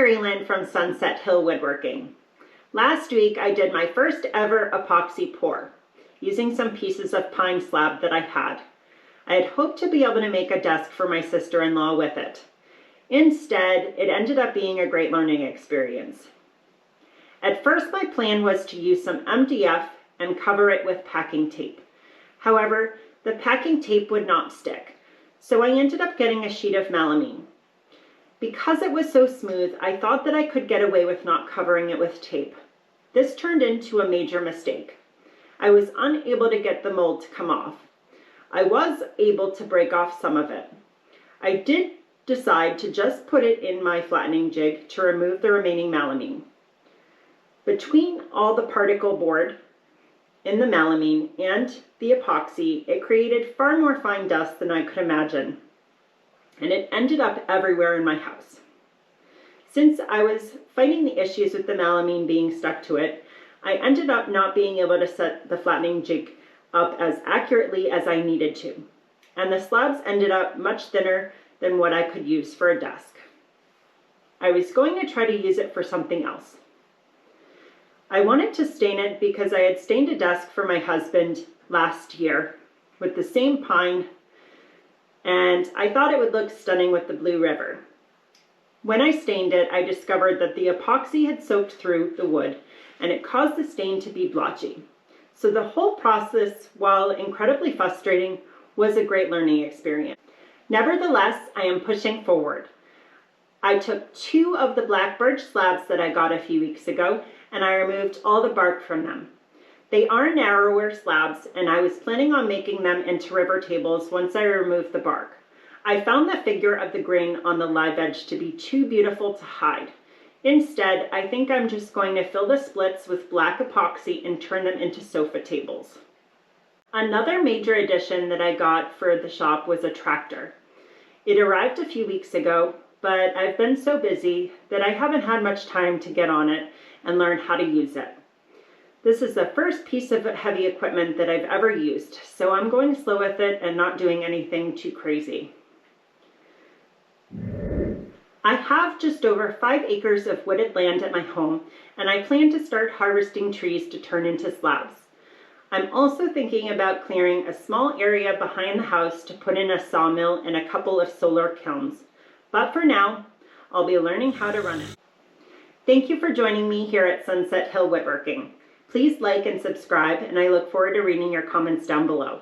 Mary Lynn from Sunset Hill Woodworking. Last week I did my first ever epoxy pour using some pieces of pine slab that I had. I had hoped to be able to make a desk for my sister-in-law with it. Instead, it ended up being a great learning experience. At first my plan was to use some MDF and cover it with packing tape. However, the packing tape would not stick, so I ended up getting a sheet of melamine. Because it was so smooth, I thought that I could get away with not covering it with tape. This turned into a major mistake. I was unable to get the mold to come off. I was able to break off some of it. I did decide to just put it in my flattening jig to remove the remaining melamine. Between all the particle board in the melamine and the epoxy, it created far more fine dust than I could imagine, and it ended up everywhere in my house. Since I was fighting the issues with the melamine being stuck to it, I ended up not being able to set the flattening jig up as accurately as I needed to, and the slabs ended up much thinner than what I could use for a desk. I was going to try to use it for something else. I wanted to stain it because I had stained a desk for my husband last year with the same pine, and I thought it would look stunning with the blue river. When I stained it, I discovered that the epoxy had soaked through the wood and it caused the stain to be blotchy. So the whole process, while incredibly frustrating, was a great learning experience. Nevertheless, I am pushing forward. I took 2 of the black birch slabs that I got a few weeks ago and I removed all the bark from them. They are narrower slabs and I was planning on making them into river tables once I removed the bark. I found the figure of the grain on the live edge to be too beautiful to hide. Instead, I think I'm just going to fill the splits with black epoxy and turn them into sofa tables. Another major addition that I got for the shop was a tractor. It arrived a few weeks ago, but I've been so busy that I haven't had much time to get on it and learn how to use it. This is the first piece of heavy equipment that I've ever used, so I'm going slow with it and not doing anything too crazy. I have just over 5 acres of wooded land at my home, and I plan to start harvesting trees to turn into slabs. I'm also thinking about clearing a small area behind the house to put in a sawmill and a couple of solar kilns. But for now, I'll be learning how to run it. Thank you for joining me here at Sunset Hill Woodworking. Please like and subscribe, and I look forward to reading your comments down below.